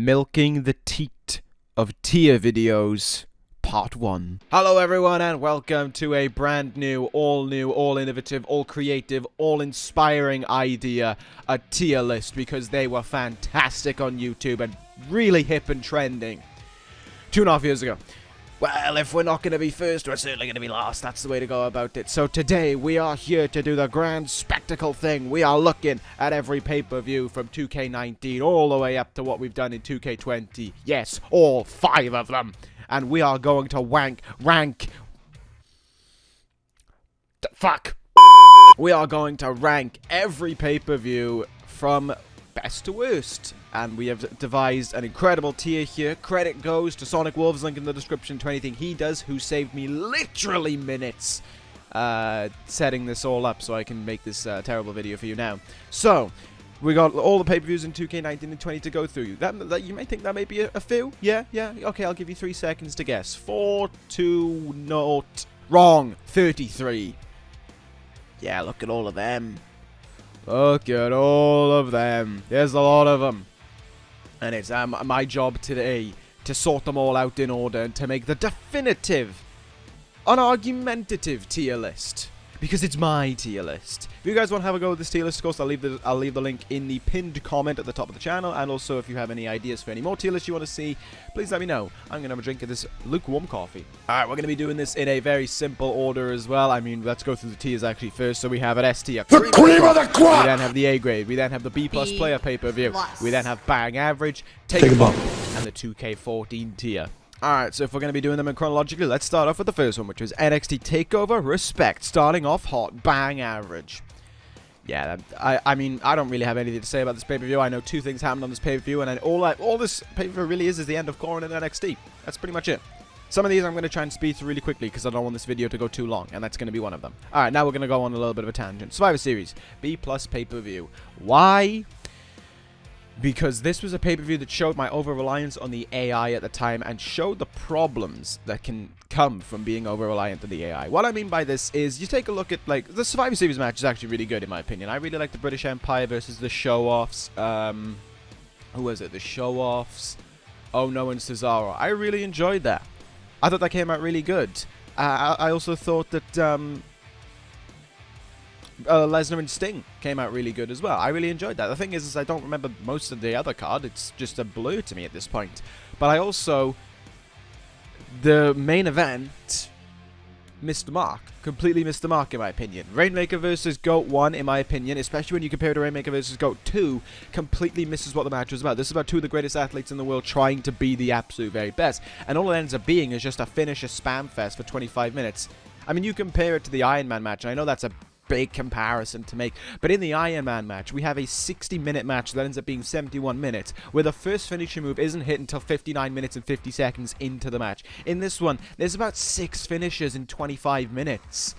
Milking the Teat of Tier Videos, Part 1. Hello everyone and welcome to a brand new, all innovative, all creative, all inspiring idea, a tier list, because they were fantastic on YouTube and really hip and trending 2.5 years ago. Well, if we're not going to be first, we're certainly going to be last. That's the way to go about it. So today, we are here to do the grand spectacle thing. We are looking at every pay-per-view from 2K19 all the way up to what we've done in 2K20. Yes, all 5 of them. And we are going to We are going to rank every pay-per-view from best to worst. And we have devised an incredible tier here. Credit goes to Sonic Wolves, link in the description to anything he does, who saved me literally minutes setting this all up so I can make this terrible video for you now. So, we got all the pay-per-views in 2K19 and 20 to go through. That you may think that may be a few. Yeah. Okay, I'll give you 3 seconds to guess. 4, 2, not wrong. 33. Yeah, look at all of them. Look at all of them. There's a lot of them. And it's my job today to sort them all out in order and to make the definitive, unargumentative tier list. Because it's my tier list. If you guys want to have a go with this tier list, of course, I'll leave the link in the pinned comment at the top of the channel. And also, if you have any ideas for any more tier lists you want to see, please let me know. I'm going to have a drink of this lukewarm coffee. Alright, we're going to be doing this in a very simple order as well. I mean, let's go through the tiers actually first. So we have an S tier. The cream of the crop! We then have the A grade. We then have the B+ player pay-per-view. We then have Bang Average, Take a Bump, and the 2K14 tier. Alright, so if we're going to be doing them in chronologically, let's start off with the first one, which is NXT Takeover Respect, starting off hot, Bang Average. Yeah, I mean, I don't really have anything to say about this pay-per-view. I know 2 things happened on this pay-per-view, and all this pay-per-view really is the end of Corin and NXT. That's pretty much it. Some of these I'm going to try and speed through really quickly because I don't want this video to go too long, and that's going to be one of them. Alright, now we're going to go on a little bit of a tangent. Survivor Series, B+ pay-per-view. Why? Because this was a pay-per-view that showed my over-reliance on the AI at the time and showed the problems that can come from being over-reliant on the AI. What I mean by this is, you take a look at, like, the Survivor Series match is actually really good in my opinion. I really like the British Empire versus the Show-Offs. Who was it? The Show-Offs. Oh No and Cesaro. I really enjoyed that. I thought that came out really good. I also thought that, Lesnar and Sting came out really good as well. I really enjoyed that. The thing is I don't remember most of the other card. It's just a blur to me at this point. But I also, the main event missed the mark. Completely missed the mark in my opinion. Rainmaker versus GOAT 1 in my opinion, especially when you compare it to Rainmaker versus GOAT 2, completely misses what the match was about. This is about 2 of the greatest athletes in the world trying to be the absolute very best. And all it ends up being is just a finisher spam fest for 25 minutes. I mean, you compare it to the Iron Man match, and I know that's a big comparison to make, but in the Iron Man match we have a 60-minute match that ends up being 71 minutes, where the first finishing move isn't hit until 59 minutes and 50 seconds into the match. In this one, there's about 6 finishes in 25 minutes.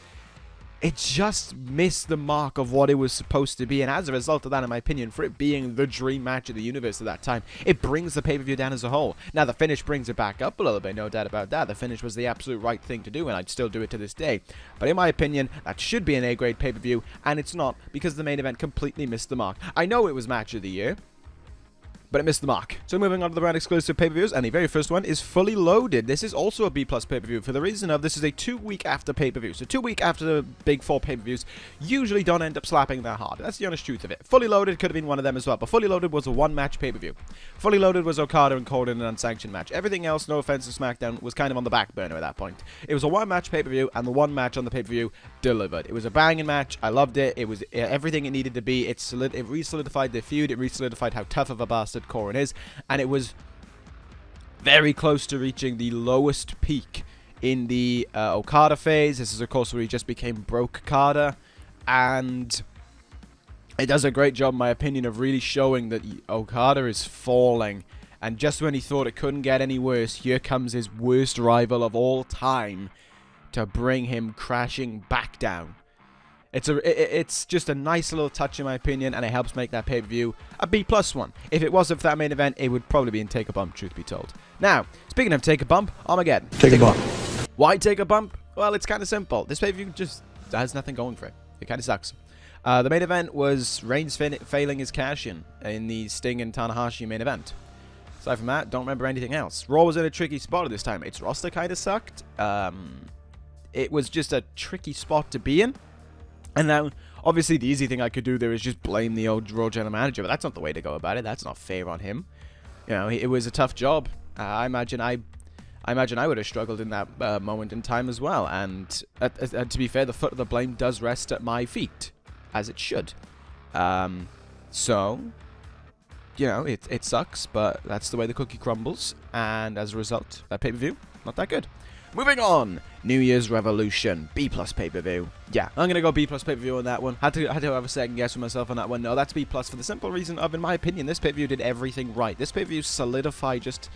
It just missed the mark of what it was supposed to be, and as a result of that, in my opinion, for it being the dream match of the universe at that time, it brings the pay-per-view down as a whole. Now, the finish brings it back up a little bit, no doubt about that. The finish was the absolute right thing to do, and I'd still do it to this day. But in my opinion, that should be an A-grade pay-per-view, and it's not, because the main event completely missed the mark. I know it was match of the year, but it missed the mark. So moving on to the brand exclusive pay-per-views, and the very first one is Fully Loaded. This is also a B+ pay-per-view for the reason of this is a 2-week after pay-per-view. So 2 weeks after the big 4 pay-per-views usually don't end up slapping that hard. That's the honest truth of it. Fully Loaded could have been one of them as well, but Fully Loaded was a 1-match pay-per-view. Fully Loaded was Okada and Corin in an unsanctioned match. Everything else, no offense to SmackDown, was kind of on the back burner at that point. It was a 1-match pay-per-view, and the 1 match on the pay-per-view delivered. It was a banging match. I loved it. It was everything it needed to be. It re-solidified the feud. It re-solidified how tough of a bastard Corin is. And it was very close to reaching the lowest peak in the Okada phase. This is, of course, where he just became broke Okada. And it does a great job, in my opinion, of really showing that Okada is falling. And just when he thought it couldn't get any worse, here comes his worst rival of all time to bring him crashing back down. It's just a nice little touch in my opinion, and it helps make that pay-per-view a B+ one. If it wasn't for that main event, it would probably be in Take a Bump, truth be told. Now, speaking of Take a Bump, Armageddon. Take a Bump. Why Take a Bump? Well, it's kind of simple. This pay-per-view just has nothing going for it. It kind of sucks. The main event was Reigns failing his cash-in the Sting and Tanahashi main event. Aside from that, don't remember anything else. Raw was in a tricky spot at this time. Its roster kind of sucked. It was just a tricky spot to be in. And now, obviously, the easy thing I could do there is just blame the old Raw general manager, but that's not the way to go about it. That's not fair on him. You know, it was a tough job. I imagine I would have struggled in that moment in time as well. And to be fair, the foot of the blame does rest at my feet, as it should. So, you know, it sucks, but that's the way the cookie crumbles. And as a result, that pay-per-view, not that good. Moving on, New Year's Revolution, B+ pay-per-view. Yeah, I'm going to go B+ pay-per-view on that one. Had to have a second guess for myself on that one. No, that's B+ for the simple reason of, in my opinion, this pay-per-view did everything right. This pay-per-view solidified just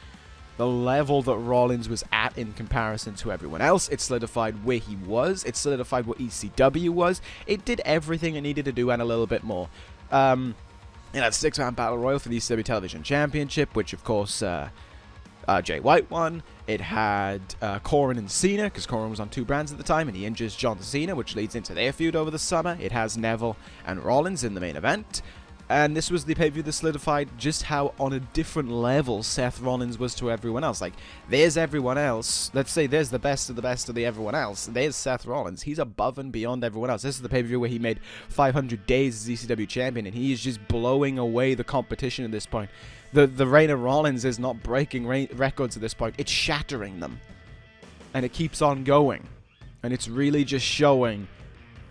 the level that Rollins was at in comparison to everyone else. It solidified where he was. It solidified what ECW was. It did everything it needed to do and a little bit more. It had a 6-man battle royal for the ECW Television Championship, which, of course, Jay White won. It had Corin and Cena, because Corin was on 2 brands at the time, and he injures John Cena, which leads into their feud over the summer. It has Neville and Rollins in the main event. And this was the pay-per-view that solidified just how on a different level Seth Rollins was to everyone else. Like, there's everyone else. Let's say there's the best of the everyone else. There's Seth Rollins. He's above and beyond everyone else. This is the pay-per-view where he made 500 days as ECW champion, and he is just blowing away the competition at this point. The reign of Rollins is not breaking records at this point. It's shattering them. And it keeps on going. And it's really just showing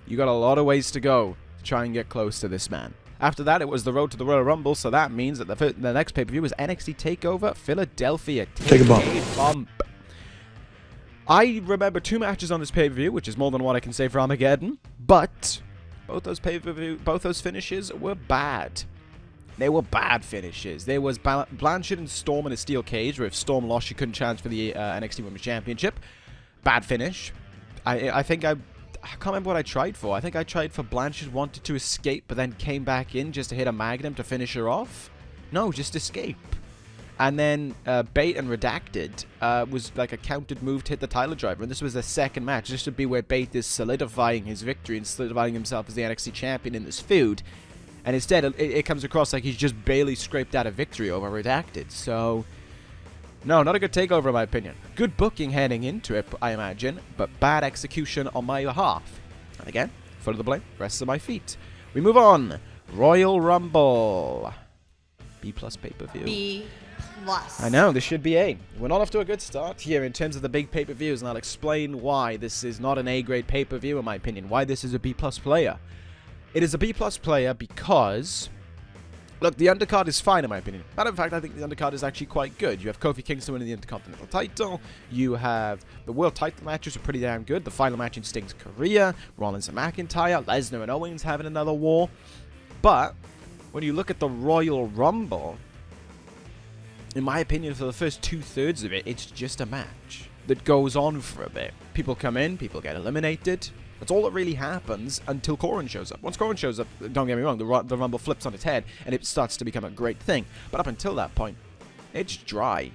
you got a lot of ways to go to try and get close to this man. After that, it was the road to the Royal Rumble, so that means that the next pay-per-view was NXT Takeover Philadelphia. Take a bump. I remember 2 matches on this pay-per-view, which is more than what I can say for Armageddon, but both those finishes were bad. They were bad finishes. There was Blanchard and Storm in a steel cage, where if Storm lost, she couldn't challenge for the NXT Women's Championship. Bad finish. I can't remember what I tried for. I think I tried for Blanchard wanted to escape, but then came back in just to hit a Magnum to finish her off. No, just escape. And then Bate and Redacted was like a countered move to hit the Tyler Driver. And this was the second match. This should be where Bate is solidifying his victory and solidifying himself as the NXT champion in this feud. And instead, it comes across like he's just barely scraped out a victory over Redacted. So, no, not a good takeover in my opinion. Good booking heading into it, I imagine, but bad execution on my behalf. And again, foot of the blame, rests at my feet. We move on. Royal Rumble. B+ pay-per-view. B+. I know, this should be A. We're not off to a good start here in terms of the big pay-per-views, and I'll explain why this is not an A-grade pay-per-view in my opinion. Why this is a B+ player. It is a B+ player because, look, the undercard is fine in my opinion. Matter of fact, I think the undercard is actually quite good. You have Kofi Kingston winning the Intercontinental title. You have the World title matches are pretty damn good. The final match in Sting's career. Rollins and McIntyre. Lesnar and Owens having another war. But when you look at the Royal Rumble, in my opinion, for the first 2/3 of it, it's just a match that goes on for a bit. People come in, people get eliminated. That's all that really happens until Corin shows up. Once Corin shows up, don't get me wrong, the Rumble flips on its head and it starts to become a great thing. But up until that point, it's dry.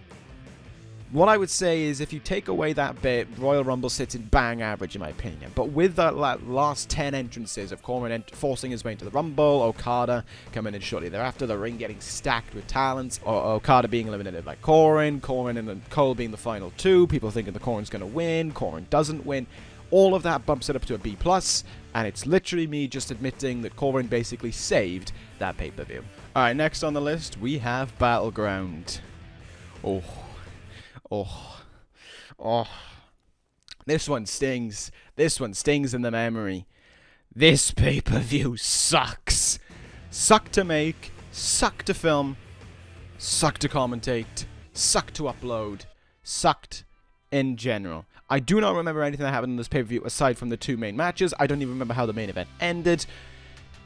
What I would say is if you take away that bit, Royal Rumble sits in bang average in my opinion. But with that last 10 entrances of Corin forcing his way into the Rumble, Okada coming in shortly thereafter, the ring getting stacked with talents, Okada being eliminated by Corin and then Cole being the final 2, people thinking the Corin's going to win, Corin doesn't win. All of that bumps it up to a B+, and it's literally me just admitting that Corin basically saved that pay-per-view. Alright, next on the list, we have Battleground. Oh. This one stings. This one stings in the memory. This pay-per-view sucks. Sucked to make, sucked to film, sucked to commentate, sucked to upload, sucked in general. I do not remember anything that happened in this pay-per-view aside from the 2 main matches. I don't even remember how the main event ended.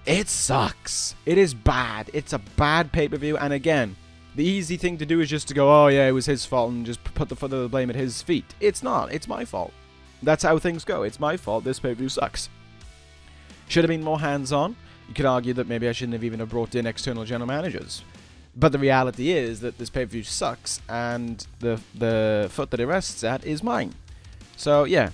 It sucks. It is bad. It's a bad pay-per-view. And again, the easy thing to do is just to go, oh yeah, it was his fault, and just put the foot of the blame at his feet. It's not. It's my fault. That's how things go. It's my fault. This pay-per-view sucks. Should have been more hands-on. You could argue that maybe I shouldn't have even brought in external general managers. But the reality is that this pay-per-view sucks, and the foot that it rests at is mine. So, yeah,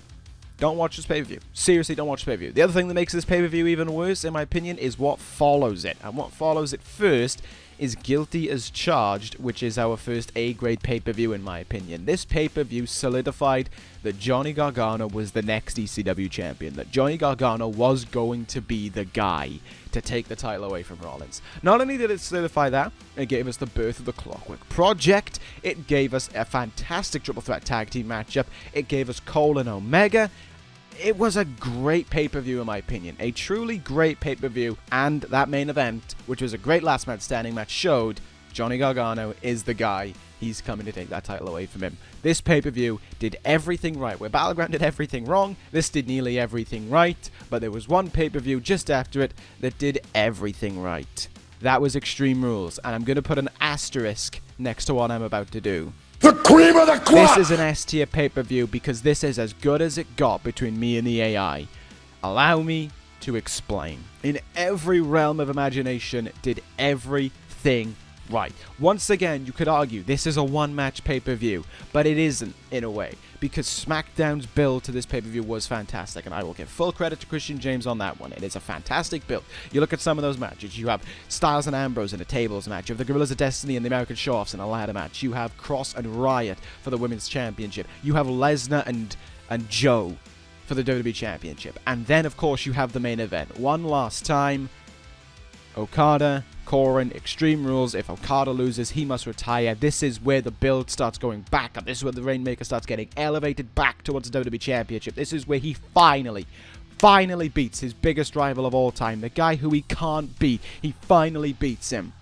don't watch this pay-per-view. Seriously, don't watch this pay-per-view. The other thing that makes this pay-per-view even worse, in my opinion, is what follows it. And what follows it first is Guilty as Charged, which is our first A-grade pay-per-view in my opinion. This pay-per-view solidified that Johnny Gargano was the next ECW champion, that Johnny Gargano was going to be the guy to take the title away from Rollins. Not only did it solidify that, it gave us the birth of the Clockwork Project, it gave us a fantastic triple threat tag team matchup, it gave us Cole and Omega. It was a great pay-per-view in my opinion, a truly great pay-per-view, and that main event, which was a great last man standing match, showed Johnny Gargano is the guy. He's coming to take that title away from him. This pay-per-view did everything right. Where Battleground did everything wrong, this did nearly everything right, but there was one pay-per-view just after it that did everything right. That was Extreme Rules, and I'm going to put an asterisk next to what I'm about to do. The cream of the crop! This is an S-tier pay-per-view because this is as good as it got between me and the AI. Allow me to explain. In every realm of imagination, did everything right. Once again, you could argue this is a one-match pay-per-view, but it isn't in a way, because SmackDown's build to this pay-per-view was fantastic, and I will give full credit to Christian James on that one. It is a fantastic build. You look at some of those matches. You have Styles and Ambrose in a tables match. You have the Gorillas of Destiny and the American Show-Offs in a ladder match. You have Cross and Riot for the Women's Championship. You have Lesnar and Joe for the WWE Championship. And then, of course, you have the main event. One last time, Okada, Corin, Extreme Rules. If Okada loses, he must retire. This is where the build starts going back up. This is where the Rainmaker starts getting elevated back towards the WWE Championship. This is where he finally beats his biggest rival of all time, the guy who he can't beat. He finally beats him.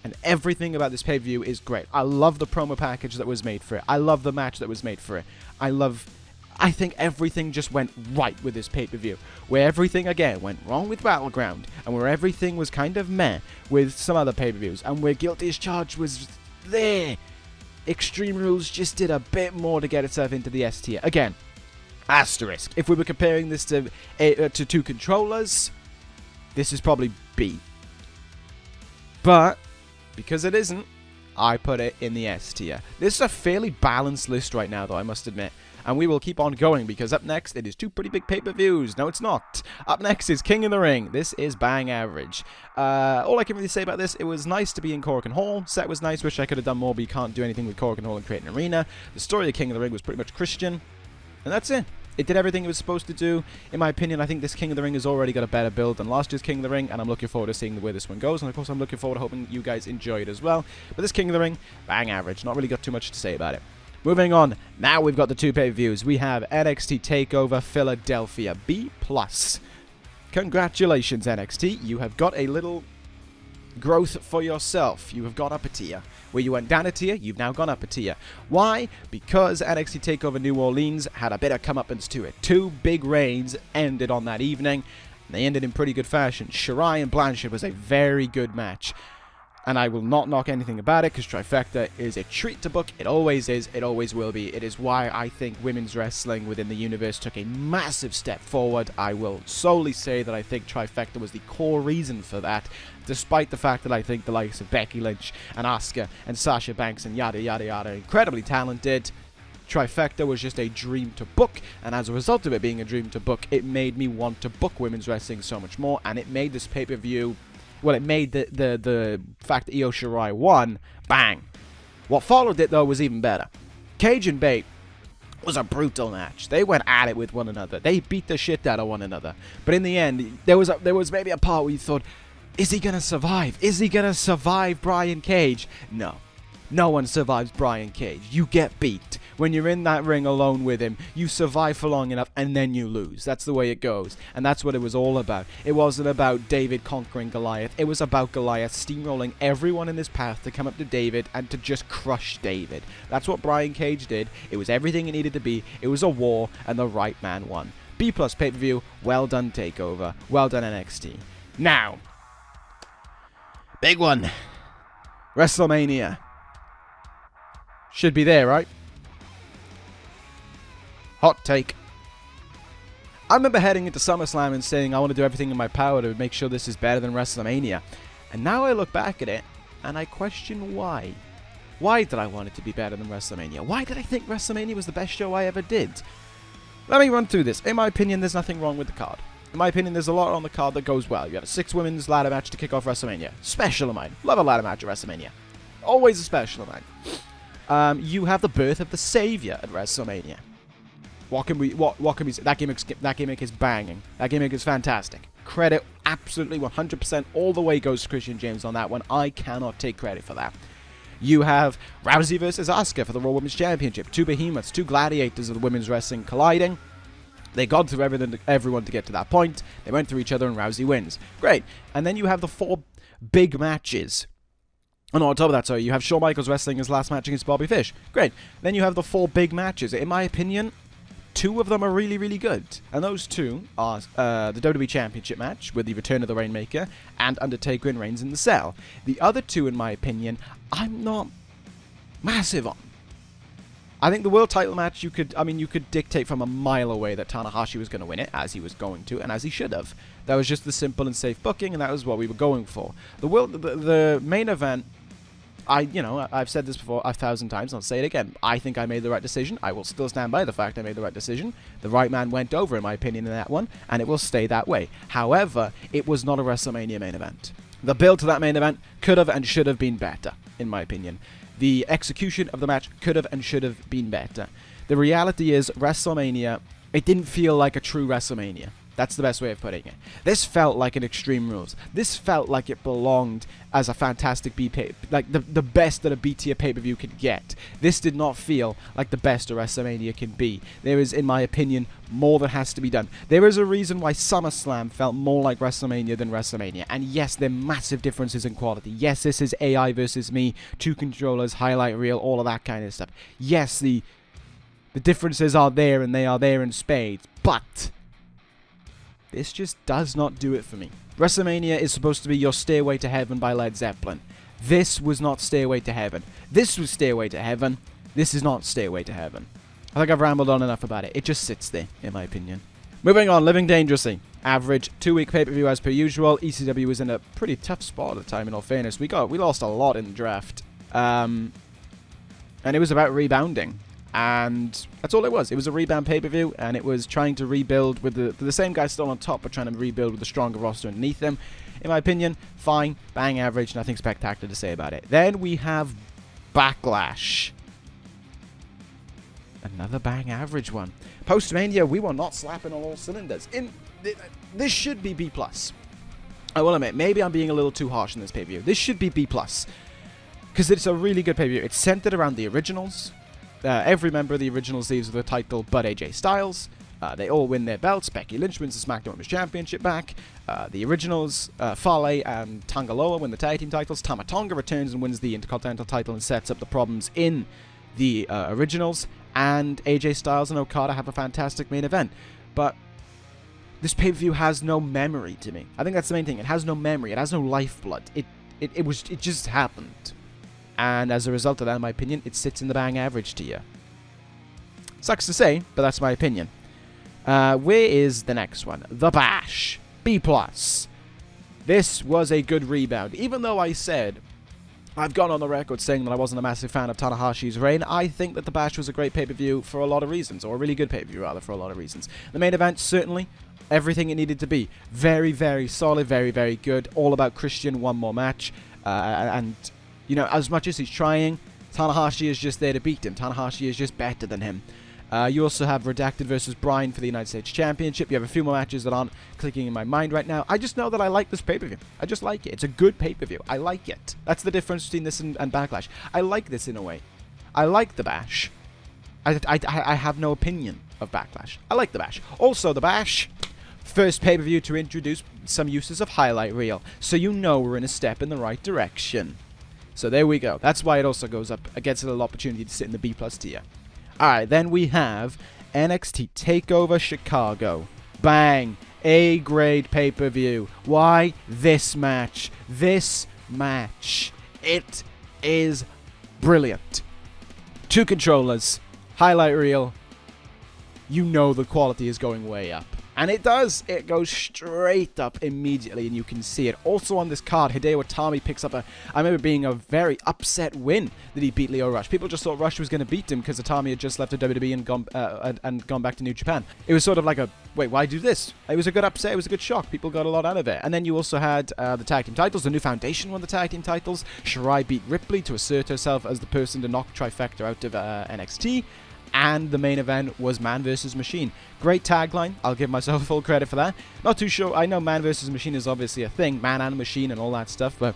And everything about this pay-per-view is great. I love the promo package that was made for it. I love the match that was made for it. I think everything just went right with this pay-per-view. Where everything, again, went wrong with Battleground, and where everything was kind of meh with some other pay-per-views, and where Guilty as Charged was there, Extreme Rules just did a bit more to get itself into the S tier. Again, asterisk. If we were comparing this to two controllers, this is probably B. But, because it isn't, I put it in the S tier. This is a fairly balanced list right now, though, I must admit. And we will keep on going, because up next, it is two pretty big pay-per-views. No, it's not. Up next is King of the Ring. This is bang average. All I can really say about this, it was nice to be in Korakuen Hall. Set was nice. Wish I could have done more, but you can't do anything with Korakuen Hall and create an arena. The story of King of the Ring was pretty much Christian. And that's it. It did everything it was supposed to do. In my opinion, I think this King of the Ring has already got a better build than last year's King of the Ring, and I'm looking forward to seeing where this one goes. And of course, I'm looking forward to hoping you guys enjoy it as well. But this King of the Ring, bang average. Not really got too much to say about it. Moving on, now we've got the two pay-per-views. We have NXT Takeover Philadelphia B+. Congratulations, NXT. You have got a little growth for yourself. You have gone up a tier. Where you went down a tier, you've now gone up a tier. Why? Because NXT Takeover New Orleans had a bit of comeuppance to it. Two big reigns ended on that evening. They ended in pretty good fashion. Shirai and Blanchard was a very good match. And I will not knock anything about it, because Trifecta is a treat to book. It always is. It always will be. It is why I think women's wrestling within the universe took a massive step forward. I will solely say that I think Trifecta was the core reason for that, despite the fact that I think the likes of Becky Lynch and Asuka and Sasha Banks and yada yada yada are incredibly talented. Trifecta was just a dream to book, and as a result of it being a dream to book, it made me want to book women's wrestling so much more, and it made this pay-per-view... Well, it made the fact that Io Shirai won, bang. What followed it, though, was even better. Cage and Bate was a brutal match. They went at it with one another. They beat the shit out of one another. But in the end, there was maybe a part where you thought, is he going to survive? Is he going to survive Brian Cage? No. No one survives Brian Cage. You get beat. When you're in that ring alone with him, you survive for long enough and then you lose. That's the way it goes. And that's what it was all about. It wasn't about David conquering Goliath. It was about Goliath steamrolling everyone in his path to come up to David and to just crush David. That's what Brian Cage did. It was everything it needed to be. It was a war, and the right man won. B+ pay-per-view. Well done, TakeOver. Well done, NXT. Now, big one. WrestleMania. Should be there, right? Hot take. I remember heading into Summerslam and saying I want to do everything in my power to make sure this is better than WrestleMania. And now I look back at it and I question why. Why did I want it to be better than WrestleMania? Why did I think WrestleMania was the best show I ever did? Let me run through this. In my opinion, there's nothing wrong with the card. In my opinion, there's a lot on the card that goes well. You have a 6 women's ladder match to kick off WrestleMania. Special of mine. Love a ladder match at WrestleMania. Always a special of mine. You have the birth of the Savior at WrestleMania. What can we say? That gimmick is banging. That gimmick is fantastic. Credit absolutely 100% all the way goes to Christian James on that one. I cannot take credit for that. You have Rousey versus Asuka for the Raw Women's Championship. 2 behemoths, 2 gladiators of the women's wrestling colliding. They got through everyone to get to that point. They went through each other and Rousey wins. Great. And then you have the 4 big matches. Oh, no, on top of that, sorry, you have Shawn Michaels wrestling his last match against Bobby Fish. Great. Then you have the 4 big matches. In my opinion, 2 of them are really, really good. And those 2 are the WWE Championship match with the return of the Rainmaker and Undertaker and Reigns in the Cell. The other 2, in my opinion, I'm not massive on. I think the world title match, you could dictate from a mile away that Tanahashi was going to win it, as he was going to, and as he should have. That was just the simple and safe booking, and that was what we were going for. The main event, I've said this before 1,000 times, I'll say it again. I think I made the right decision. I will still stand by the fact I made the right decision. The right man went over, in my opinion, in that one, and it will stay that way. However, it was not a WrestleMania main event. The build to that main event could have and should have been better, in my opinion. The execution of the match could have and should have been better. The reality is, WrestleMania, it didn't feel like a true WrestleMania. That's the best way of putting it. This felt like an Extreme Rules. This felt like it belonged as a fantastic like the best that a B-tier pay-per-view could get. This did not feel like the best a WrestleMania can be. There is, in my opinion, more that has to be done. There is a reason why Summerslam felt more like WrestleMania than WrestleMania. And yes, there are massive differences in quality. Yes, this is AI versus me, 2 controllers, highlight reel, all of that kind of stuff. Yes, the differences are there, and they are there in spades. But this just does not do it for me. WrestleMania is supposed to be your Stairway to Heaven by Led Zeppelin. This was not Stairway to Heaven. This was Stairway to Heaven. This is not Stairway to Heaven. I think I've rambled on enough about it. It just sits there, in my opinion. Moving on, Living Dangerously. Average 2-week pay-per-view as per usual. ECW was in a pretty tough spot at the time, in all fairness. We lost a lot in the draft. And it was about rebounding. And that's all it was. It was a rebound pay-per-view, and it was trying to rebuild with the same guy still on top, but trying to rebuild with a stronger roster underneath them. In my opinion, fine, bang average, nothing spectacular to say about it. Then we have Backlash. Another bang average one. Post-Mania, we were not slapping on all cylinders. This should be B+. I will admit, maybe I'm being a little too harsh in this pay-per-view. This should be B+. Because it's a really good pay-per-view. It's centered around the originals. Every member of the originals leaves with a title but AJ Styles. They all win their belts. Becky Lynch wins the SmackDown Women's Championship back. The originals, Fale and Tangaloa win the tag team titles. Tama Tonga returns and wins the Intercontinental title and sets up the problems in the originals. And AJ Styles and Okada have a fantastic main event. But this pay-per-view has no memory to me. I think that's the main thing. It has no memory. It has no lifeblood. It just happened. And as a result of that, in my opinion, it sits in the bang average tier. Sucks to say, but that's my opinion. Where is the next one? The Bash. B+. This was a good rebound. Even though I said, I've gone on the record saying that I wasn't a massive fan of Tanahashi's reign, I think that The Bash was a great pay-per-view for a lot of reasons. Or a really good pay-per-view, rather, for a lot of reasons. The main event, certainly, everything it needed to be. Very, very solid, very, very good. All about Christian, one more match. And you know, as much as he's trying, Tanahashi is just there to beat him. Tanahashi is just better than him. You also have Redacted versus Bryan for the United States Championship. You have a few more matches that aren't clicking in my mind right now. I just know that I like this pay-per-view. I just like it. It's a good pay-per-view. I like it. That's the difference between this and Backlash. I like this in a way. I like the Bash. I have no opinion of Backlash. I like the Bash. Also, the Bash, first pay-per-view to introduce some uses of highlight reel. So you know we're in a step in the right direction. So there we go. That's why it also goes up, gets a little opportunity to sit in the B+ tier. Alright, then we have NXT Takeover Chicago. Bang! A-grade pay-per-view. Why this match? This match. It is brilliant. 2 controllers, highlight reel. You know the quality is going way up. And it does. It goes straight up immediately, and you can see it. Also on this card, Hideo Itami picks up I remember being a very upset win that he beat Lio Rush. People just thought Rush was going to beat him because Itami had just left the WWE and gone back to New Japan. It was sort of like a, wait, why do this? It was a good upset. It was a good shock. People got a lot out of it. And then you also had the tag team titles. The New Foundation won the tag team titles. Shirai beat Ripley to assert herself as the person to knock Trifecta out of NXT. And the main event was Man vs. Machine. Great tagline. I'll give myself full credit for that. Not too sure. I know Man vs. Machine is obviously a thing. Man and Machine and all that stuff. But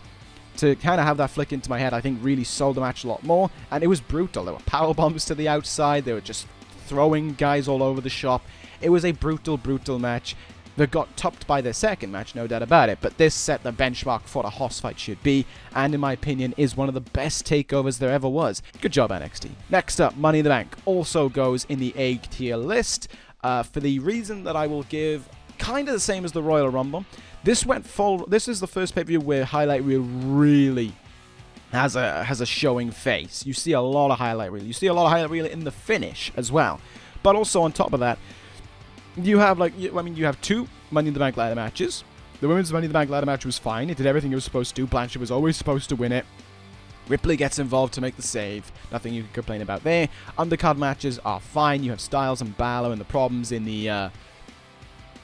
to kind of have that flick into my head, I think really sold the match a lot more. And it was brutal. There were power bombs to the outside. They were just throwing guys all over the shop. It was a brutal, brutal match that got topped by their second match, no doubt about it. But this set the benchmark for what a hoss fight should be, and in my opinion is one of the best takeovers there ever was. Good job, NXT. Next up, Money in the Bank also goes in the A tier list for the reason that I will give kind of the same as the Royal Rumble. This went full. This is the first pay-per-view where highlight reel really has a showing face. You see a lot of highlight reel. You see a lot of highlight reel in the finish as well. But also on top of that, you have you have two Money in the Bank ladder matches. The women's Money in the Bank ladder match was fine. It did everything it was supposed to. Blanchard was always supposed to win it. Ripley gets involved to make the save. Nothing you can complain about there. Undercard matches are fine. You have Styles and Balor, and the problems in the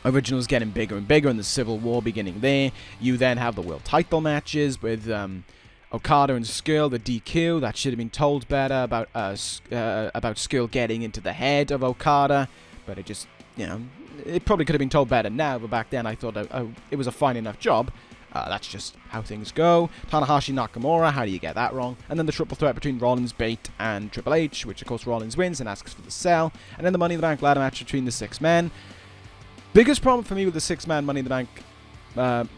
originals getting bigger and bigger, and the Civil War beginning there. You then have the world title matches with Okada and Skrull, the DQ. That should have been told better about Skrull getting into the head of Okada, but it just, it probably could have been told better now, but back then I thought it was a fine enough job. That's just how things go. Tanahashi Nakamura, how do you get that wrong? And then the triple threat between Rollins, Bate, and Triple H, which of course Rollins wins and asks for the sell. And then the Money in the Bank ladder match between the 6 men. Biggest problem for me with the 6-man Money in the Bank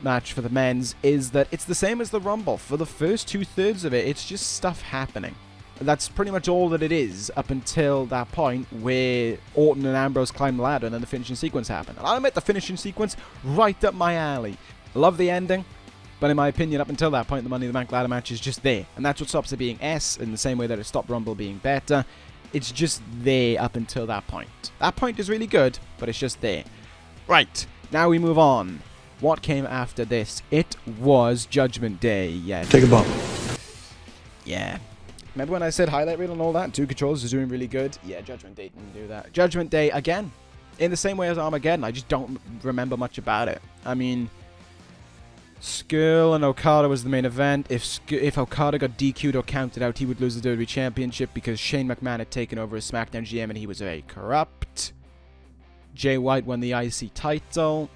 match for the men's is that it's the same as the Rumble. For the first 2/3 of it, it's just stuff happening. That's pretty much all that it is up until that point where Orton and Ambrose climb the ladder and then the finishing sequence happened. And I'll admit the finishing sequence right up my alley. Love the ending, but in my opinion, up until that point, the Money in the Bank ladder match is just there. And that's what stops it being S in the same way that it stopped Rumble being better. It's just there up until that point. That point is really good, but it's just there. Right, now we move on. What came after this? It was Judgment Day. Yeah. Take a bump. Yeah. Remember when I said highlight reel and all that? 2 controls is doing really good. Yeah, Judgment Day didn't do that. Judgment Day, again, in the same way as Armageddon, I just don't remember much about it. I mean, Skrull and Okada was the main event. If Okada got DQ'd or counted out, he would lose the WWE Championship because Shane McMahon had taken over as SmackDown GM and he was very corrupt. Jay White won the IC title.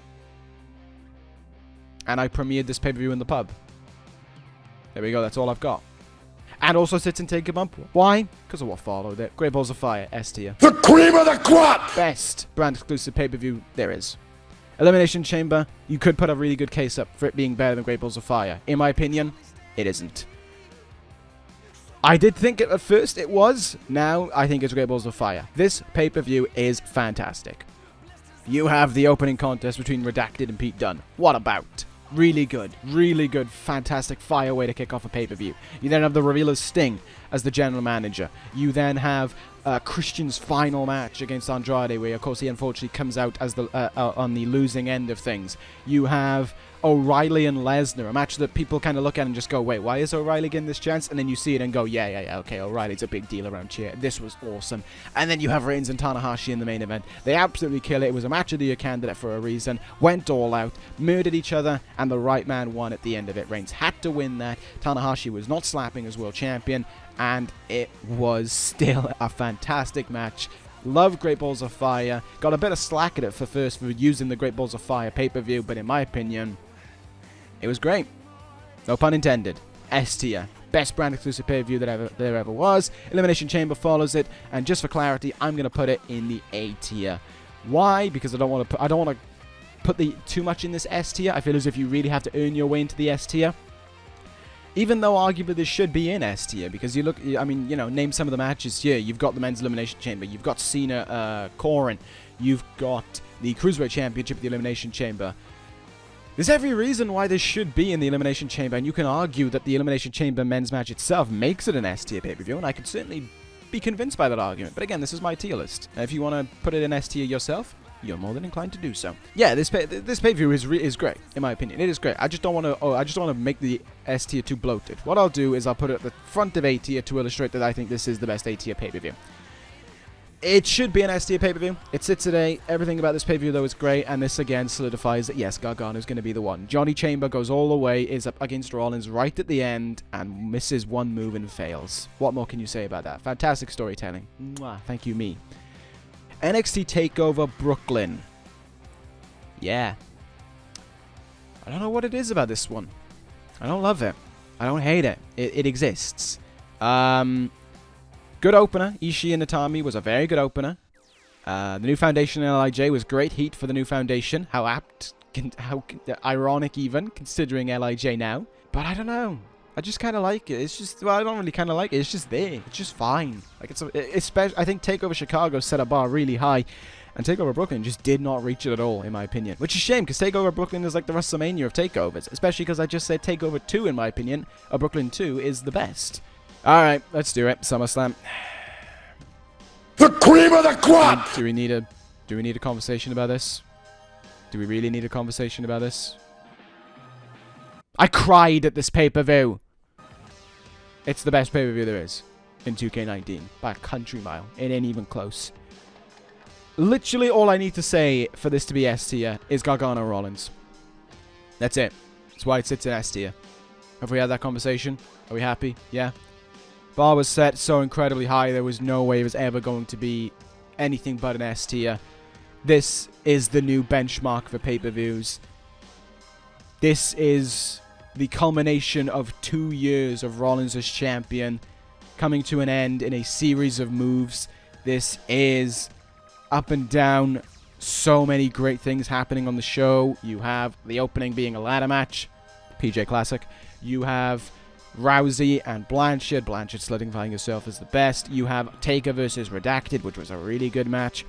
And I premiered this pay-per-view in the pub. There we go, that's all I've got. And also sits and take a bump. Why? Because of what followed it. Great Balls of Fire, S tier. The cream of the crop! Best brand exclusive pay-per-view there is. Elimination Chamber, you could put a really good case up for it being better than Great Balls of Fire. In my opinion, it isn't. I did think it at first it was. Now I think it's Great Balls of Fire. This pay-per-view is fantastic. You have the opening contest between Redacted and Pete Dunne. What about? Really good, fantastic fire way to kick off a pay-per-view. You then have the reveal of Sting as the general manager. You then have Christian's final match against Andrade, where of course he unfortunately comes out as the on the losing end of things. You have O'Reilly and Lesnar, a match that people kind of look at and just go, wait, why is O'Reilly getting this chance? And then you see it and go, yeah, okay, O'Reilly's a big deal around here. This was awesome. And then you have Reigns and Tanahashi in the main event. They absolutely kill it. It was a match of the year candidate for a reason. Went all out, murdered each other, and the right man won at the end of it. Reigns had to win that. Tanahashi was not slapping as world champion, and it was still a fantastic match. Love Great Balls of Fire. Got a bit of slack at it for using the Great Balls of Fire pay-per-view, but in my opinion, it was great. No pun intended. S tier. Best brand exclusive pay-per-view that there ever was. Elimination Chamber follows it, and just for clarity, I'm gonna put it in the A tier. Why? Because I don't want to put too much in this S tier. I feel as if you really have to earn your way into the S tier. Even though arguably this should be in S tier, because you look, I mean, name some of the matches here. You've got the Men's Elimination Chamber. You've got Cena, Corin. You've got the Cruiserweight Championship, the Elimination Chamber. There's every reason why this should be in the Elimination Chamber, and you can argue that the Elimination Chamber men's match itself makes it an S tier pay-per-view, and I could certainly be convinced by that argument. But again, this is my tier list. And if you want to put it in S tier yourself, you're more than inclined to do so. Yeah, this pay-per-view is great, in my opinion. It is great. I just don't want to make the S tier too bloated. What I'll do is I'll put it at the front of A tier to illustrate that I think this is the best A tier pay-per-view. It should be an S tier pay-per-view. It sits today. Everything about this pay-per-view, though, is great, and this again solidifies that, yes, Gargano's going to be the one. Johnny Chamber goes all the way, is up against Rollins right at the end, and misses one move and fails. What more can you say about that? Fantastic storytelling. Mwah, thank you, me. NXT Takeover Brooklyn. Yeah. I don't know what it is about this one. I don't love it. I don't hate it. It exists. Good opener. Ishii and Natami was a very good opener. The New Foundation and LIJ was great heat for the New Foundation. How apt, how ironic even, considering LIJ now. But I don't know. I just kind of like it. It's just, well, I don't really kind of like it. It's just there. It's just fine. Like especially, I think Takeover Chicago set a bar really high, and Takeover Brooklyn just did not reach it at all, in my opinion. Which is a shame, because Takeover Brooklyn is like the WrestleMania of takeovers. Especially because I just said Takeover 2, in my opinion, or Brooklyn 2 is the best. All right, let's do it. SummerSlam. The cream of the crop! Do we need a conversation about this? Do we really need a conversation about this? I cried at this pay-per-view. It's the best pay-per-view there is in 2K19 by a country mile. It ain't even close. Literally all I need to say for this to be S tier is Gargano Rollins. That's it. That's why it sits in S tier. Have we had that conversation? Are we happy? Yeah. Bar was set so incredibly high, there was no way it was ever going to be anything but an S tier. This is the new benchmark for pay-per-views. This is the culmination of 2 years of Rollins as champion, coming to an end in a series of moves. This is up and down, so many great things happening on the show. You have the opening being a ladder match, PJ Classic. You have Rousey and Blanchard solidifying herself as the best. You have Taker versus Redacted, which was a really good match.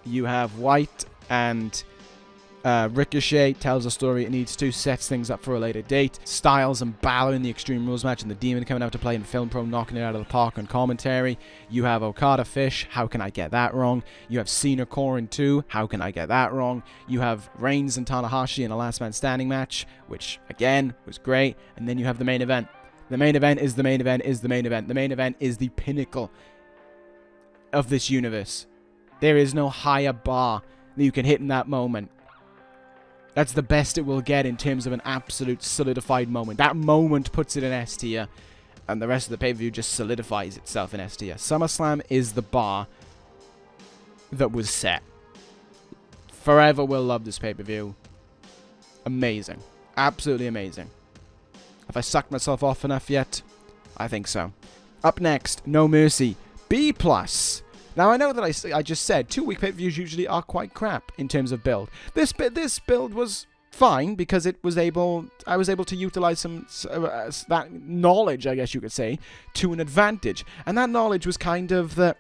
You have White and Ricochet, tells a story it needs to, sets things up for a later date. Styles and Balor in the Extreme Rules match, and the Demon coming out to play in Film Pro, knocking it out of the park on commentary. You have Okada Fish, how can I get that wrong? You have Cena Corin 2, how can I get that wrong? You have Reigns and Tanahashi in a Last Man Standing match, which again was great. And then you have the main event. The main event is the main event is the main event. The main event is the pinnacle of this universe. There is no higher bar that you can hit in that moment. That's the best it will get in terms of an absolute solidified moment. That moment puts it in S tier, and the rest of the pay-per-view just solidifies itself in S tier. SummerSlam is the bar that was set. Forever will love this pay-per-view. Amazing. Absolutely amazing. Have I sucked myself off enough yet? I think so. Up next, No Mercy. B+. Now, I know that I just said 2-week pay-per-views usually are quite crap in terms of build. This build was fine because I was able to utilize some that knowledge, I guess you could say, to an advantage. And that knowledge was kind of that,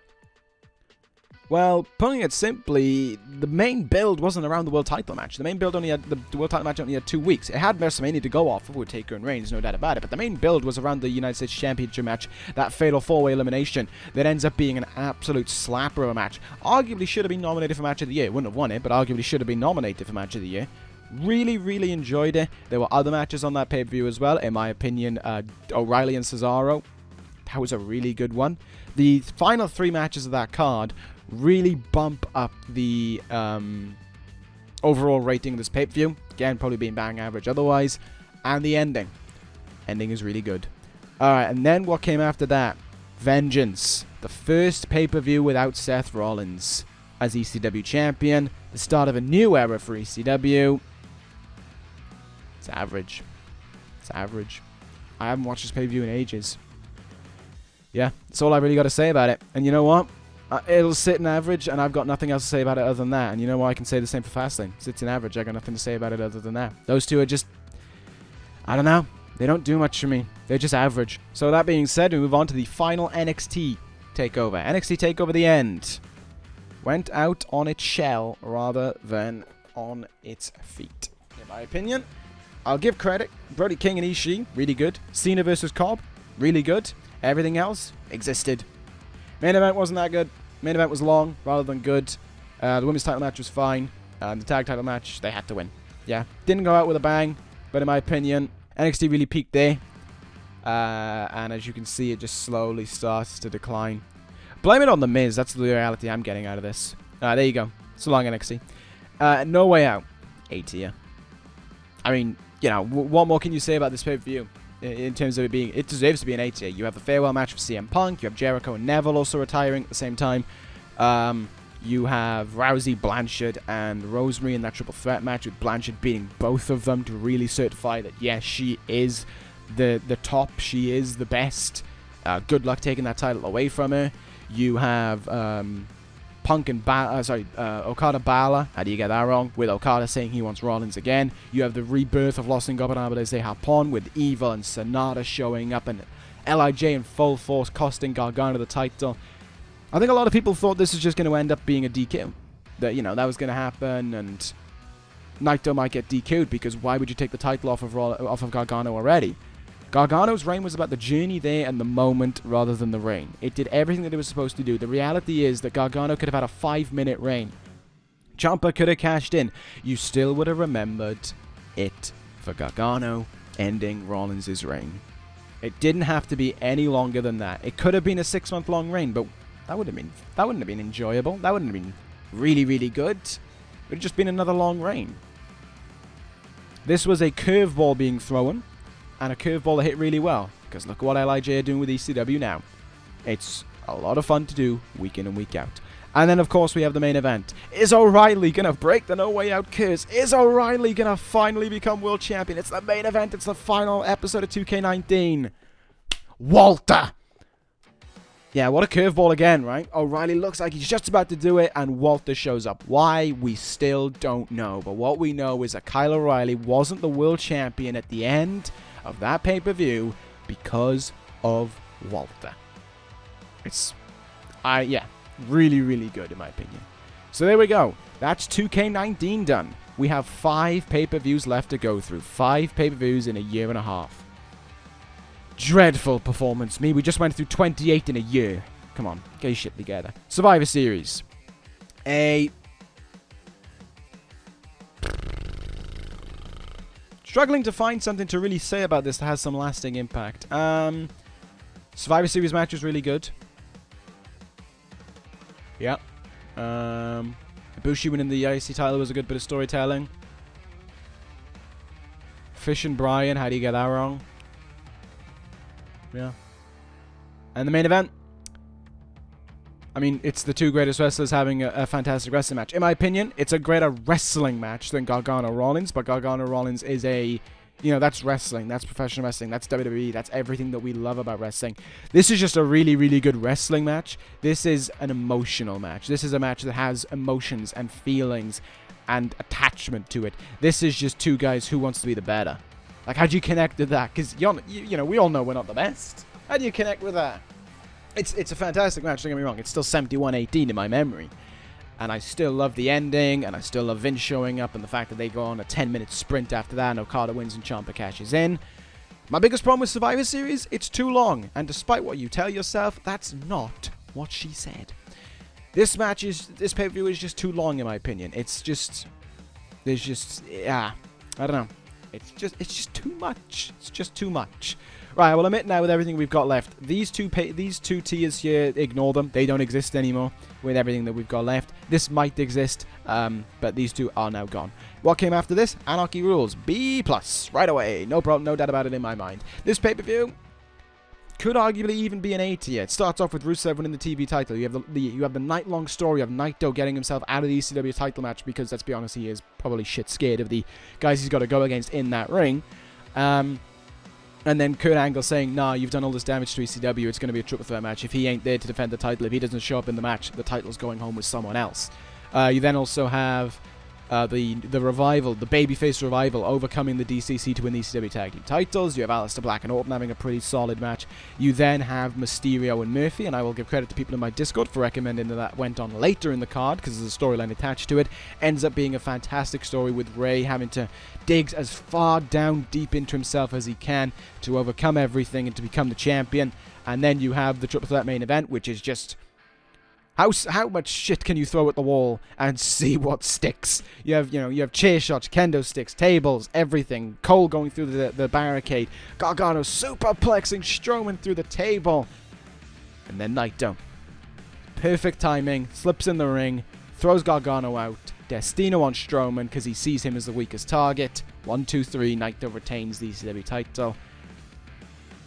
well, putting it simply, the main build wasn't around the world title match. The main build only had, the world title match only had 2 weeks. It had WrestleMania to go off of with Taker and Reigns, no doubt about it. But the main build was around the United States Championship match, that fatal 4-way elimination that ends up being an absolute slapper of a match. Arguably should have been nominated for Match of the Year. Wouldn't have won it, but arguably should have been nominated for Match of the Year. Really, really enjoyed it. There were other matches on that pay-per-view as well. In my opinion, O'Reilly and Cesaro, that was a really good one. The final 3 matches of that card really bump up the overall rating of this pay-per-view. Again, probably being bang average otherwise. And the ending. Ending is really good. Alright, and then what came after that? Vengeance. The first pay-per-view without Seth Rollins as ECW champion. The start of a new era for ECW. It's average. It's average. I haven't watched this pay-per-view in ages. Yeah, that's all I really got to say about it. And you know what? It'll sit in average, and I've got nothing else to say about it other than that. And you know what? I can say the same for Fastlane. Sits in average. I got nothing to say about it other than that. Those two are just, I don't know. They don't do much for me. They're just average. So that being said, we move on to the final NXT Takeover. NXT Takeover The End went out on its shell rather than on its feet. In my opinion, I'll give credit. Brody King and Ishii, really good. Cena versus Cobb, really good. Everything else existed. Main event wasn't that good. Main event was long rather than good. The women's title match was fine. The tag title match, they had to win. Yeah, didn't go out with a bang, but in my opinion, NXT really peaked there. And as you can see, it just slowly starts to decline. Blame it on The Miz. That's the reality I'm getting out of this. There you go. So long, NXT. No Way Out. A tier. I mean, you know, what more can you say about this pay-per-view? In terms of it being, it deserves to be an A tier. You have the farewell match for CM Punk. You have Jericho and Neville also retiring at the same time. You have Rousey, Blanchard, and Rosemary in that triple threat match, with Blanchard beating both of them to really certify that, yes, she is the top. She is the best. Good luck taking that title away from her. You have Punk and Okada Balor. How do you get that wrong? With Okada saying he wants Rollins again. You have the rebirth of Los Ingobernables de Japón with Evil and Sonata showing up, and LIJ in full force costing Gargano the title. I think a lot of people thought this was just going to end up being a DQ. That, you know, that was going to happen, and Naito might get DQ'd, because why would you take the title off of Gargano already? Gargano's reign was about the journey there and the moment rather than the reign. It did everything that it was supposed to do. The reality is that Gargano could have had a 5-minute reign. Ciampa could have cashed in. You still would have remembered it for Gargano ending Rollins' reign. It didn't have to be any longer than that. It could have been a 6-month-long reign, but that wouldn't have been enjoyable. That wouldn't have been really, really good. It would have just been another long reign. This was a curveball being thrown, and a curveball that hit really well, because look what LIJ are doing with ECW now. It's a lot of fun to do week in and week out. And then, of course, we have the main event. Is O'Reilly going to break the No Way Out curse? Is O'Reilly going to finally become world champion? It's the main event. It's the final episode of 2K19. Walter! Yeah, what a curveball again, right? O'Reilly looks like he's just about to do it, and Walter shows up. Why? We still don't know. But what we know is that Kyle O'Reilly wasn't the world champion at the end of that pay-per-view because of Walter. It's, really, really good in my opinion. So there we go. That's 2K19 done. We have 5 pay-per-views left to go through. 5 pay-per-views in a year and a half. Dreadful performance. We just went through 28 in a year. Come on, get your shit together. Survivor Series. Struggling to find something to really say about this that has some lasting impact. Survivor Series match was really good. Yeah. Ibushi winning the IC title was a good bit of storytelling. Fish and Brian, how do you get that wrong? Yeah. And the main event. I mean, it's the two greatest wrestlers having a fantastic wrestling match. In my opinion, it's a greater wrestling match than Gargano Rollins, but Gargano Rollins is a, you know, that's wrestling, that's professional wrestling, that's WWE, that's everything that we love about wrestling. This is just a really, really good wrestling match. This is an emotional match. This is a match that has emotions and feelings and attachment to it. This is just two guys who wants to be the better. Like, how do you connect with that? Because, you know, we all know we're not the best. How do you connect with that? It's a fantastic match, don't get me wrong. It's still 71-18 in my memory. And I still love the ending, and I still love Vince showing up, and the fact that they go on a 10-minute sprint after that, and Okada wins and Ciampa cashes in. My biggest problem with Survivor Series, it's too long. And despite what you tell yourself, that's not what she said. This pay-per-view is just too long, in my opinion. It's just, I don't know. It's just too much. It's just too much. Right, I will admit now with everything we've got left, these two tiers here, ignore them. They don't exist anymore with everything that we've got left. This might exist, but these two are now gone. What came after this? Anarchy Rules. B+. Right away. No problem, no doubt about it in my mind. This pay-per-view could arguably even be an A tier. It starts off with Rusev winning the TV title. You have the night-long story of Naito getting himself out of the ECW title match because, let's be honest, he is probably shit scared of the guys he's got to go against in that ring. And then Kurt Angle saying, nah, you've done all this damage to ECW, it's going to be a triple threat match. If he ain't there to defend the title, if he doesn't show up in the match, the title's going home with someone else. You then also have the Revival, the babyface Revival, overcoming the DCC to win the ECW Tag Team titles. You have Aleister Black and Orton having a pretty solid match. You then have Mysterio and Murphy, and I will give credit to people in my Discord for recommending that went on later in the card, because there's a storyline attached to it. Ends up being a fantastic story with Rey having to dig as far down deep into himself as he can to overcome everything and to become the champion. And then you have the triple threat main event, which is just How much shit can you throw at the wall and see what sticks? You have chair shots, kendo sticks, tables, everything. Cole going through the barricade. Gargano superplexing Strowman through the table. And then Naito. Perfect timing. Slips in the ring. Throws Gargano out. Destino on Strowman because he sees him as the weakest target. 1, 2, 3. Naito retains the ECW title.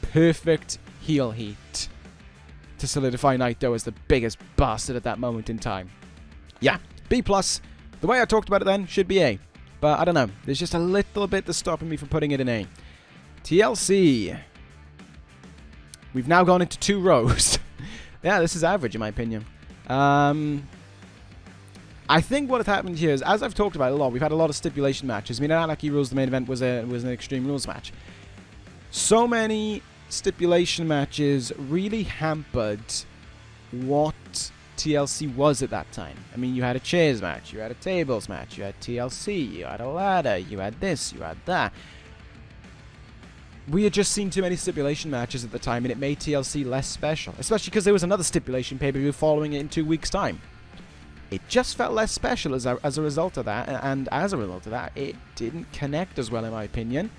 Perfect heel heat to solidify Naito as the biggest bastard at that moment in time. Yeah, B+. The way I talked about it then should be A. But I don't know. There's just a little bit that's stopping me from putting it in A. TLC. We've now gone into 2 rows. Yeah, this is average in my opinion. I think what has happened here is, as I've talked about a lot, we've had a lot of stipulation matches. I mean, Anarchy Rules, the main event was an Extreme Rules match. So many stipulation matches really hampered what TLC was at that time. I mean, you had a chairs match, you had a tables match, you had TLC, you had a ladder, you had this, you had that. We had just seen too many stipulation matches at the time, and it made TLC less special, especially because there was another stipulation pay-per-view following it in 2 weeks' time. It just felt less special as a result of that, and as a result of that, it didn't connect as well, in my opinion.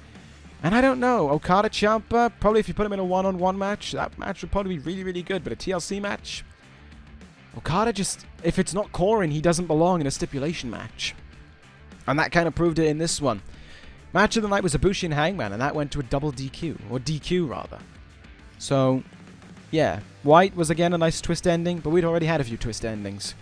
And I don't know, Okada Ciampa, probably if you put him in a one-on-one match, that match would probably be really, really good. But a TLC match, Okada just, if it's not Corin, he doesn't belong in a stipulation match. And that kind of proved it in this one. Match of the night was Ibushi and Hangman, and that went to a double DQ, or DQ rather. So, yeah, White was again a nice twist ending, but we'd already had a few twist endings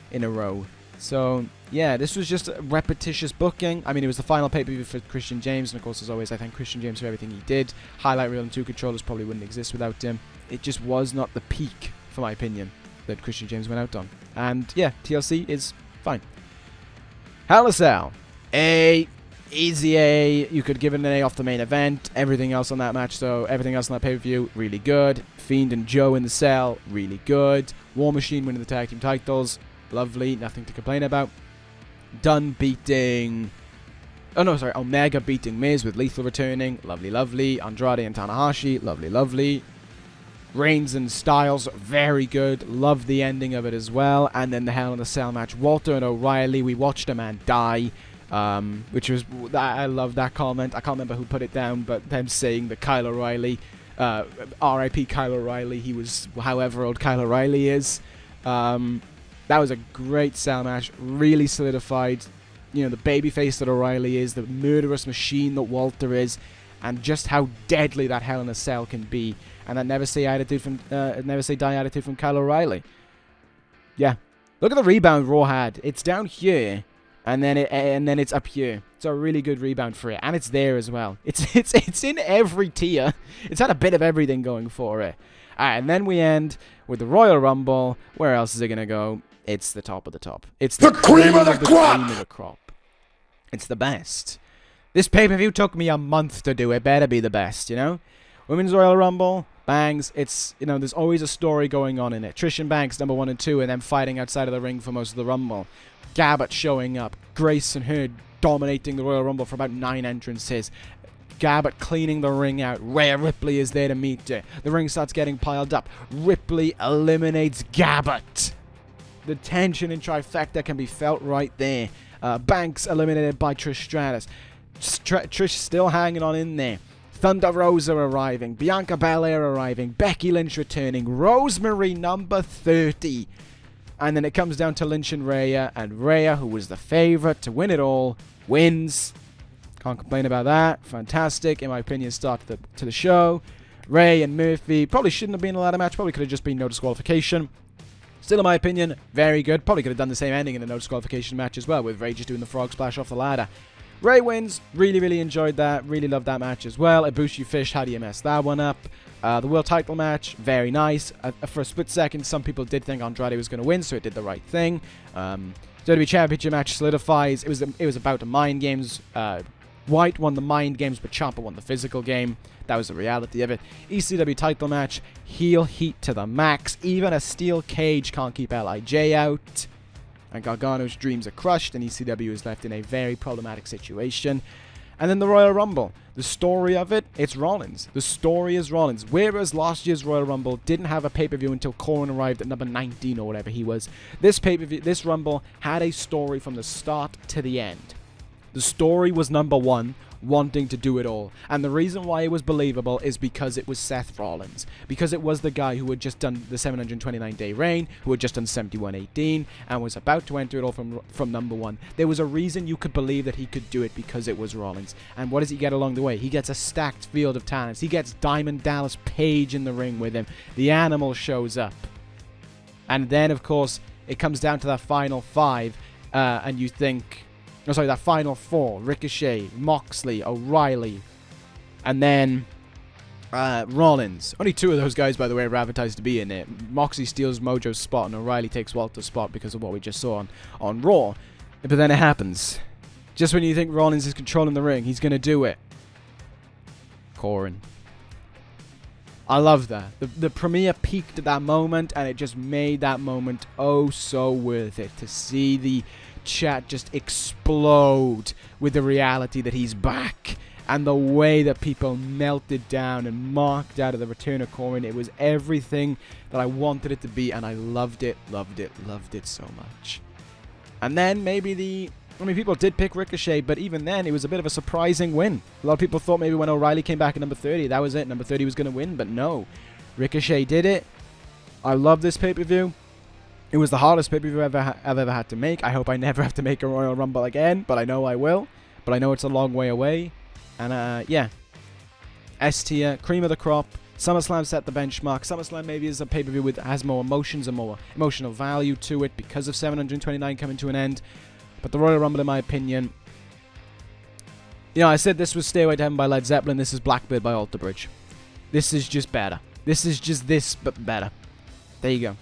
in a row. So, yeah, this was just a repetitious booking. I mean, it was the final pay-per-view for Christian James, and of course, as always, I thank Christian James for everything he did. Highlight Reel and 2 controllers probably wouldn't exist without him. It just was not the peak, for my opinion, that Christian James went out on. And, yeah, TLC is fine. Hell in a Cell. A. Easy A. You could give it an A off the main event. Everything else on that match, though, everything else on that pay-per-view, really good. Fiend and Joe in the cell, really good. War Machine winning the tag team titles, lovely, nothing to complain about. Dunn beating... Oh, no, sorry. Omega beating Miz with Lethal returning. Lovely, lovely. Andrade and Tanahashi. Lovely, lovely. Reigns and Styles. Very good. Love the ending of it as well. And then the Hell in a Cell match. Walter and O'Reilly. We watched a man die. Which was... I love that comment. I can't remember who put it down, but them saying that Kyle O'Reilly... R.I.P. Kyle O'Reilly. He was however old Kyle O'Reilly is. That was a great cell match. Really solidified, you know, the babyface that O'Reilly is, the murderous machine that Walter is, and just how deadly that Hell in a Cell can be. And that never say die attitude from Kyle O'Reilly. Yeah, look at the rebound Raw had. It's down here, and then it's up here. It's a really good rebound for it, and it's there as well. It's in every tier. It's had a bit of everything going for it. Alright, and then we end with the Royal Rumble. Where else is it gonna go? It's the top of the top. It's the cream of the crop. It's the best. This pay-per-view took me a month to do. It better be the best, you know? Women's Royal Rumble, bangs. It's, you know, there's always a story going on in it. Trish and Banks, number 1 and 2, and them fighting outside of the ring for most of the Rumble. Gabbett showing up. Grace and her dominating the Royal Rumble for about 9 entrances. Gabbett cleaning the ring out. Rhea Ripley is there to meet her. The ring starts getting piled up. Ripley eliminates Gabbett. The tension in Trifecta can be felt right there. Banks eliminated by Trish Stratus. Trish still hanging on in there. Thunder Rosa arriving. Bianca Belair arriving. Becky Lynch returning. Rosemary number 30. And then it comes down to Lynch and Rhea. And Rhea, who was the favorite to win it all, wins. Can't complain about that. Fantastic, in my opinion, start to the show. Ray and Murphy probably shouldn't have been a ladder match. Probably could have just been no disqualification. Still, in my opinion, very good. Probably could have done the same ending in a no disqualification match as well, with Ray just doing the frog splash off the ladder. Ray wins. Really, really enjoyed that. Really loved that match as well. Ibushi Fish, how do you mess that one up? The world title match, very nice. For a split second, some people did think Andrade was going to win, so it did the right thing. WWE Championship match solidifies. It was about the mind games. White won the mind games, but Ciampa won the physical game. That was the reality of it. ECW title match, heel heat to the max. Even a steel cage can't keep LIJ out. And Gargano's dreams are crushed, and ECW is left in a very problematic situation. And then the Royal Rumble. The story of it, it's Rollins. The story is Rollins. Whereas last year's Royal Rumble didn't have a pay-per-view until Corbin arrived at number 19 or whatever he was. This pay-per-view, this Rumble had a story from the start to the end. The story was number one, wanting to do it all. And the reason why it was believable is because it was Seth Rollins. Because it was the guy who had just done the 729-day reign, who had just done 71-18, and was about to enter it all from number one. There was a reason you could believe that he could do it because it was Rollins. And what does he get along the way? He gets a stacked field of talents. He gets Diamond Dallas Page in the ring with him. The Animal shows up. And then, of course, it comes down to that final five, and you think... Oh, sorry, that final four. Ricochet, Moxley, O'Reilly, and then Rollins. Only two of those guys, by the way, are advertised to be in it. Moxley steals Mojo's spot, and O'Reilly takes Walter's spot because of what we just saw on Raw. But then it happens. Just when you think Rollins is controlling the ring, he's going to do it. Corin. I love that. The premiere peaked at that moment, and it just made that moment oh so worth it. To see the chat just explode with the reality that he's back, and the way that people melted down and marked out of the return of Corin. It was everything that I wanted it to be, and I loved it so much. And then people did pick Ricochet, but even then it was a bit of a surprising win. A lot of people thought maybe when O'Reilly came back at number 30, that was it, number 30 was going to win, but no, Ricochet did it. I love this pay-per-view. It was the hardest pay-per-view I've ever had to make. I hope I never have to make a Royal Rumble again, but I know I will. But I know it's a long way away. And, yeah. S tier, cream of the crop. SummerSlam set the benchmark. SummerSlam maybe is a pay-per-view that has more emotions and more emotional value to it because of 729 coming to an end. But the Royal Rumble, in my opinion... You know, I said this was Stairway to Heaven by Led Zeppelin. This is Blackbird by Alter Bridge. This is just better. This is just this, but better. There you go.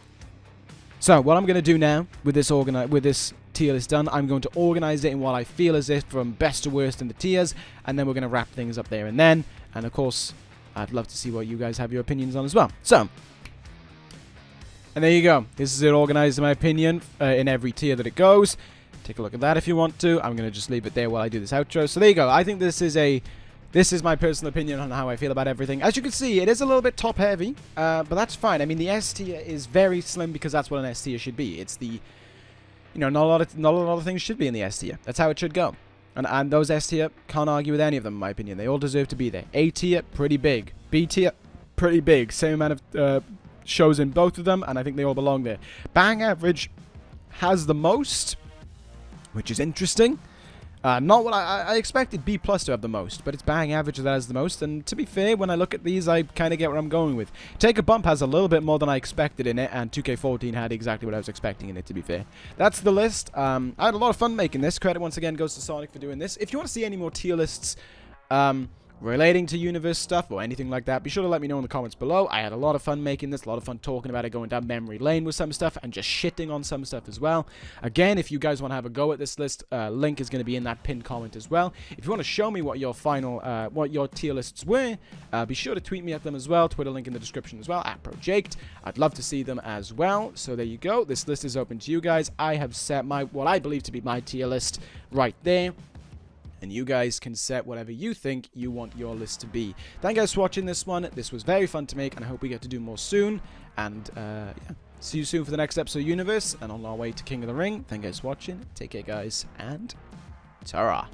So, what I'm going to do now with this tier list done, I'm going to organize it in what I feel as if from best to worst in the tiers, and then we're going to wrap things up there and then. And of course, I'd love to see what you guys have your opinions on as well. So, and there you go. This is it organized in my opinion in every tier that it goes. Take a look at that if you want to. I'm going to just leave it there while I do this outro. So there you go. I think this is my personal opinion on how I feel about everything. As you can see, it is a little bit top-heavy, but that's fine. I mean, the S tier is very slim because that's what an S tier should be. It's the, not a lot of things should be in the S tier. That's how it should go. And those S tier, can't argue with any of them, in my opinion. They all deserve to be there. A tier, pretty big. B tier, pretty big. Same amount of shows in both of them, and I think they all belong there. Bang Average has the most, which is interesting. Not what I expected B plus to have the most, but it's Bang Average that has the most, and to be fair, when I look at these, I kind of get where I'm going with. Take a Bump has a little bit more than I expected in it, and 2K14 had exactly what I was expecting in it, to be fair. That's the list. I had a lot of fun making this. Credit once again goes to Sonic for doing this. If you want to see any more tier lists, relating to Universe stuff or anything like that, be sure to let me know in the comments below. I had a lot of fun making this, a lot of fun talking about it, going down memory lane with some stuff, and just shitting on some stuff as well. Again, if you guys want to have a go at this list, link is going to be in that pinned comment as well. If you want to show me what your what your tier lists were, be sure to tweet me at them as well. Twitter link in the description as well, at ProJaked. I'd love to see them as well. So there you go. This list is open to you guys. I have set what I believe to be my tier list right there. And you guys can set whatever you think you want your list to be. Thank you guys for watching this one. This was very fun to make, and I hope we get to do more soon. And, yeah, see you soon for the next episode of Universe, and on our way to King of the Ring. Thank you guys for watching. Take care, guys, and ta-ra.